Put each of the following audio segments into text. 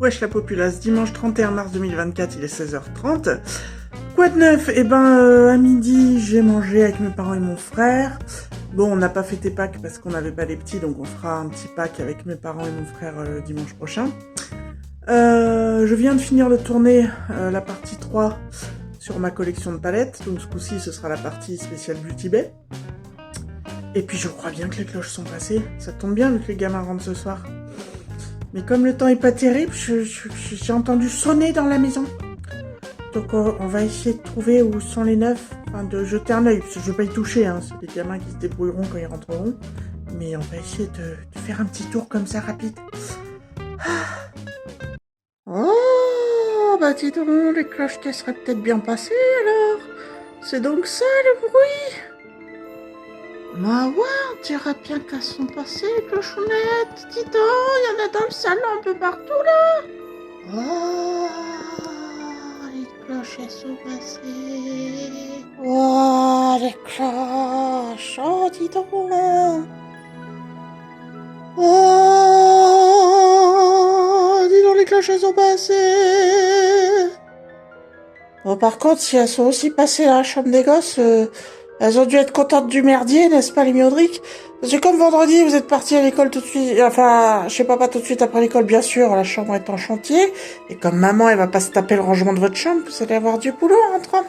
Wesh la populace, dimanche 31 mars 2024, il est 16h30. Quoi de neuf? À midi, j'ai mangé avec mes parents et mon frère. Bon, on n'a pas fêté Pâques parce qu'on n'avait pas les petits, donc on fera un petit Pâques avec mes parents et mon frère dimanche prochain. Je viens de finir de tourner la partie 3 sur ma collection de palettes, donc ce coup-ci ce sera la partie spéciale Beauty Bay. Et puis je crois bien que les cloches sont passées, ça tombe bien vu que les gamins rentrent ce soir. Mais comme le temps est pas terrible, j'ai entendu sonner dans la maison. Donc on va essayer de trouver où sont les neufs, enfin de jeter un œil, parce que je vais pas y toucher, hein. C'est des gamins qui se débrouilleront quand ils rentreront. Mais on va essayer de faire un petit tour comme ça rapide. Oh, bah dis donc, les cloches qu'elles seraient peut-être bien passées alors. C'est donc ça le bruit? Bah ouais, on dirait bien qu'elles sont passées, les clochonnettes. Dis donc, il y en a dans le salon un peu partout là. Oh, les cloches elles sont passées. Oh, les cloches. Oh, dis donc. Oh, dis donc, les cloches elles sont passées. Bon, par contre, si elles sont aussi passées dans la chambre des gosses, elles ont dû être contentes du merdier, n'est-ce pas, les miaudriques? Parce que comme vendredi, vous êtes partis à l'école tout de suite, enfin, je sais pas tout de suite après l'école, bien sûr, la chambre est en chantier, et comme maman, elle va pas se taper le rangement de votre chambre, vous allez avoir du boulot en rentrant.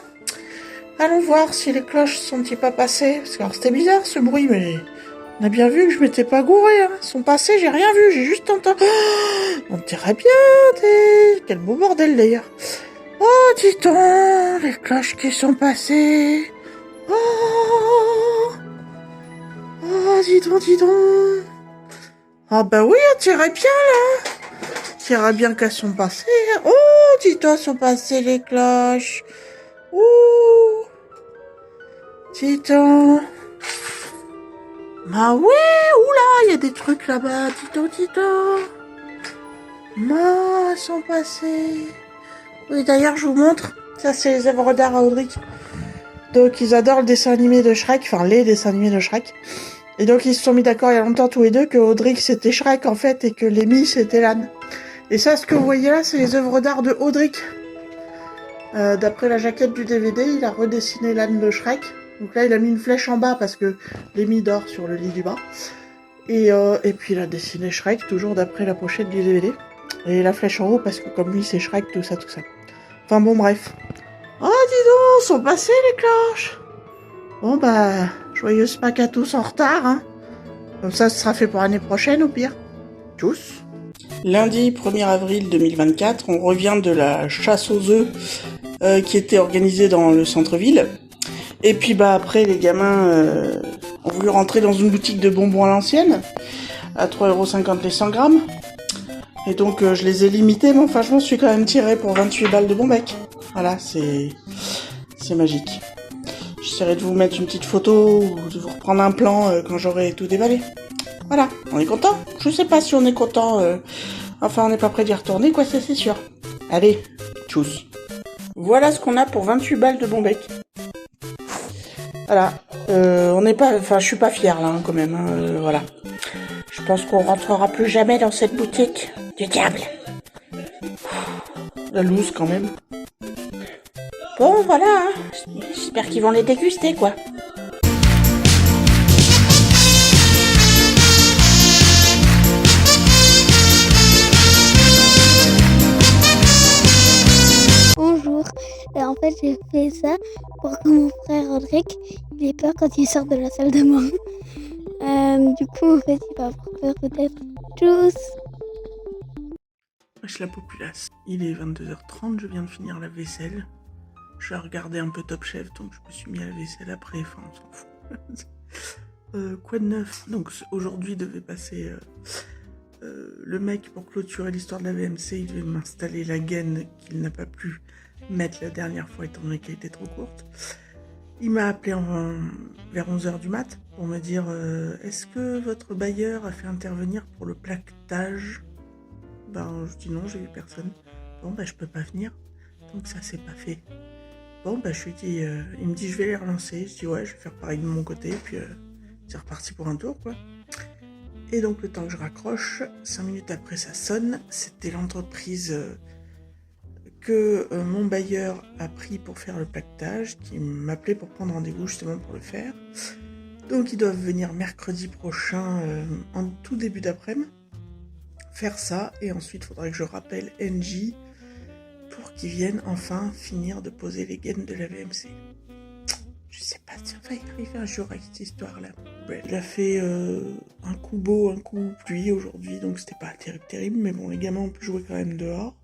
Allons voir si les cloches sont-ils pas passées, parce que alors, c'était bizarre, ce bruit, mais on a bien vu que je m'étais pas gouré, hein. Elles sont passées, j'ai rien vu, j'ai juste entendu. Oh, on dirait bien, quel beau bordel, d'ailleurs. Oh, dis donc, les cloches qui sont passées. Oh, oh, dis donc. Ah bah oui, on dirait bien là. On dirait bien qu'elles sont passées. Oh, dis donc, sont passées les cloches. Oh, dis donc. Bah ouais, oula, il y a des trucs là-bas. Dis donc. Bah, elles sont passées. Oui, d'ailleurs, je vous montre. Ça, c'est les œuvres d'art à Audric. Donc, ils adorent le dessin animé de Shrek. Enfin, les dessins animés de Shrek. Et donc, ils se sont mis d'accord il y a longtemps, tous les deux, que Audric, c'était Shrek, en fait, et que Lemmy, c'était l'âne. Et ça, ce que vous voyez là, c'est les œuvres d'art de Audric. D'après la jaquette du DVD, il a redessiné l'âne de Shrek. Donc là, il a mis une flèche en bas, parce que Lemmy dort sur le lit du bas. Et puis, il a dessiné Shrek, toujours d'après la pochette du DVD. Et la flèche en haut, parce que comme lui, c'est Shrek, tout ça. Enfin bon, bref. Oh, dis donc, sont passées les cloches. Bon, bah, joyeuse Pâques à tous en retard, hein. Comme ça, ce sera fait pour l'année prochaine, au pire. Tous. Lundi 1er avril 2024, on revient de la chasse aux œufs qui était organisée dans le centre-ville. Et puis, bah, après, les gamins ont voulu rentrer dans une boutique de bonbons à l'ancienne, à 3,50€ les 100 grammes. Et donc, je les ai limités, mais enfin, je m'en suis quand même tiré pour 28 balles de bon bec. Voilà, c'est magique. J'essaierai de vous mettre une petite photo ou de vous reprendre un plan quand j'aurai tout déballé. Voilà, on est content? Je sais pas si on est content. Enfin, on n'est pas prêt d'y retourner, quoi, ça c'est sûr. Allez, tchuss. Voilà ce qu'on a pour 28 balles de bon bec. Voilà, on n'est pas... Enfin, je suis pas fière, là, hein, quand même. Hein, voilà. Je pense qu'on rentrera plus jamais dans cette boutique. Du diable. La loose, quand même. Bon, voilà, hein. J'espère qu'ils vont les déguster, quoi. Bonjour, en fait j'ai fait ça pour que mon frère Rodrigue, il ait peur quand il sort de la salle de bain. Du coup, en fait, il va avoir peur peut-être. Tchuss. Wesh la populace. Il est 22h30, je viens de finir la vaisselle. Je vais regarder un peu Top Chef, donc je me suis mis à la vaisselle après, enfin on s'en fout. Quoi de neuf? Donc aujourd'hui devait passer le mec pour clôturer l'histoire de la VMC, il devait m'installer la gaine qu'il n'a pas pu mettre la dernière fois étant donné qu'elle était trop courte. Il m'a appelé vers 11h du mat pour me dire est-ce que votre bailleur a fait intervenir pour le plaquetage? Ben je dis non, j'ai eu personne. Bon ben je peux pas venir, donc ça c'est pas fait. Bon, bah, je lui dis, il me dit, je vais les relancer. Je dis, ouais, je vais faire pareil de mon côté. Puis, c'est reparti pour un tour, quoi. Et donc le temps que je raccroche, 5 minutes après ça sonne, c'était l'entreprise que mon bailleur a pris pour faire le plaquetage, qui m'appelait pour prendre rendez-vous justement pour le faire. Donc ils doivent venir mercredi prochain, en tout début d'après-midi, faire ça, et ensuite il faudrait que je rappelle NJ pour qu'ils viennent enfin finir de poser les gaines de la VMC. Je sais pas si on va y arriver un jour avec cette histoire-là. Ouais, il a fait un coup beau, un coup pluie aujourd'hui, donc c'était pas terrible, mais bon, les gamins ont pu jouer quand même dehors.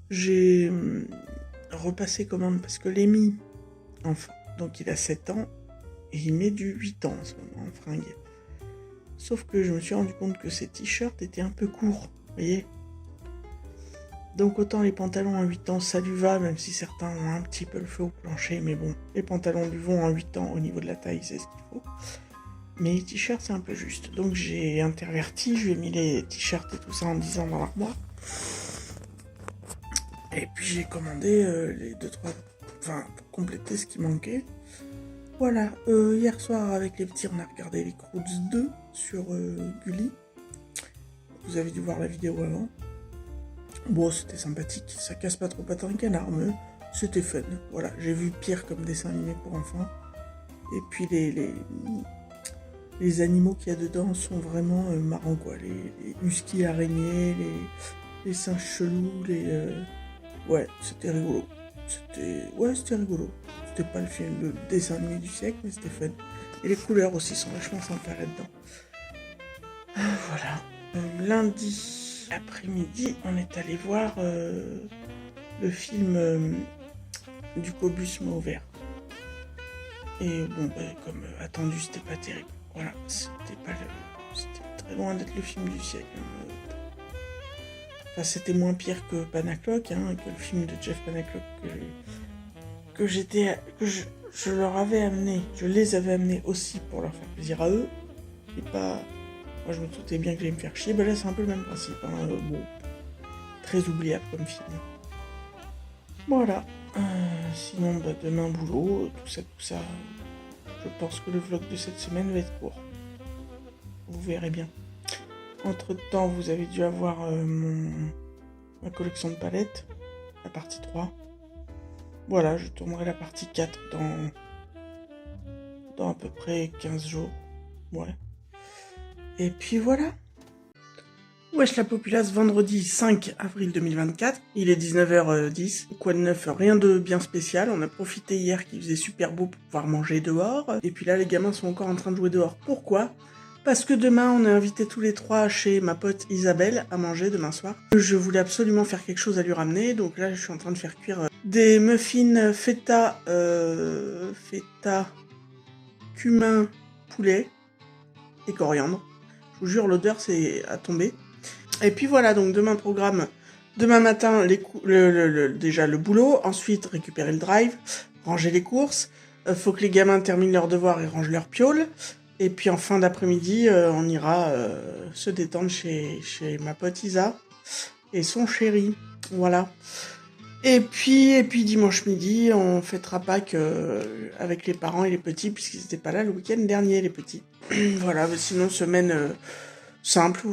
J'ai repassé commande parce que Lémi, enfin, donc il a 7 ans, et il met du 8 ans en ce moment en fringues. Sauf que je me suis rendu compte que ses t-shirts étaient un peu courts, vous voyez. Donc autant les pantalons en 8 ans, ça lui va, même si certains ont un petit peu le feu au plancher, mais bon, les pantalons lui vont en 8 ans au niveau de la taille, c'est ce qu'il faut. Mais les t-shirts, c'est un peu juste. Donc j'ai interverti, je lui ai mis les t-shirts et tout ça en 10 ans dans l'armoire. Et puis j'ai commandé les 2-3, enfin, pour compléter ce qui manquait. Voilà, hier soir avec les petits, on a regardé les Croods 2 sur Gulli. Vous avez dû voir la vidéo avant. Bon, c'était sympathique, ça casse pas trop patin canard, mais c'était fun. Voilà, j'ai vu pire comme dessin animé pour enfants. Et puis les animaux qu'il y a dedans sont vraiment marrants, quoi. Les huskies araignées, les singes chelous, ouais, c'était rigolo. C'était rigolo. C'était pas le dessin animé du siècle, mais c'était fun. Et les couleurs aussi sont vachement sympas là-dedans. Voilà. Lundi après-midi, on est allé voir le film du Cobus Mauvert. Et bon, comme attendu, c'était pas terrible. Voilà, c'était très loin d'être le film du siècle. Enfin, c'était moins pire que Panaclock, que le film de Jeff Panaclock que je leur avais amené. Je les avais amenés aussi pour leur faire plaisir à eux. Et pas... Moi, je me doutais bien que j'allais me faire chier. Là, c'est un peu le même principe. Bon, très oubliable comme film. Voilà. Sinon, demain, boulot, tout ça. Je pense que le vlog de cette semaine va être court. Vous verrez bien. Entre-temps, vous avez dû avoir ma collection de palettes, la partie 3. Voilà, je tournerai la partie 4 dans à peu près 15 jours. Ouais. Et puis voilà. Wesh la populace, vendredi 5 avril 2024, il est 19h10. Quoi de neuf, rien de bien spécial. On a profité hier qu'il faisait super beau pour pouvoir manger dehors. Et puis là, les gamins sont encore en train de jouer dehors. Pourquoi ? Parce que demain, on est invités tous les trois chez ma pote Isabelle à manger demain soir. Je voulais absolument faire quelque chose à lui ramener, donc là, je suis en train de faire cuire des muffins feta, cumin, poulet et coriandre. Je vous jure, l'odeur, c'est à tomber. Et puis voilà, donc demain programme, demain matin, déjà le boulot, ensuite récupérer le drive, ranger les courses, faut que les gamins terminent leurs devoirs et rangent leurs pioles. Et puis en fin d'après-midi, on ira se détendre chez ma pote Isa et son chéri. Voilà. Et puis dimanche midi, on fêtera Pâques avec les parents et les petits, puisqu'ils n'étaient pas là le week-end dernier, les petits. Voilà, mais sinon, semaine simple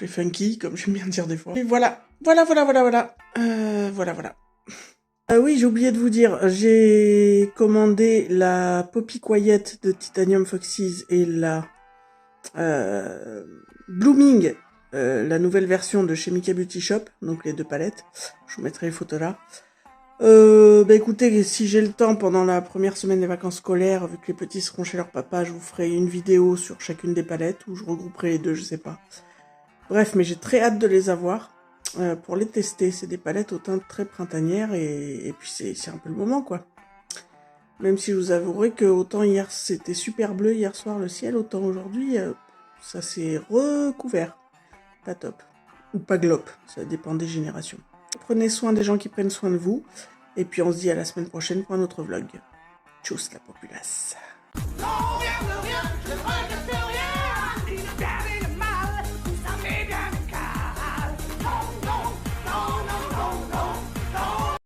et funky, comme j'aime bien dire des fois. Et voilà. Oui, j'ai oublié de vous dire, j'ai commandé la Poppy Quiet de Titanium Foxes et la Blooming, la nouvelle version de chez Mika Beauty Shop, donc les 2 palettes. Je vous mettrai les photos là. Écoutez, si j'ai le temps pendant la première semaine des vacances scolaires, vu que les petits seront chez leur papa, je vous ferai une vidéo sur chacune des palettes, ou je regrouperai les 2, je sais pas. Bref, mais j'ai très hâte de les avoir. Pour les tester, c'est des palettes au teint très printanières et puis c'est un peu le moment quoi. Même si je vous avouerai que autant hier c'était super bleu hier soir le ciel, autant aujourd'hui ça s'est recouvert. Pas top. Ou pas glop, ça dépend des générations. Prenez soin des gens qui prennent soin de vous et puis on se dit à la semaine prochaine pour un autre vlog. Tchuss la populace.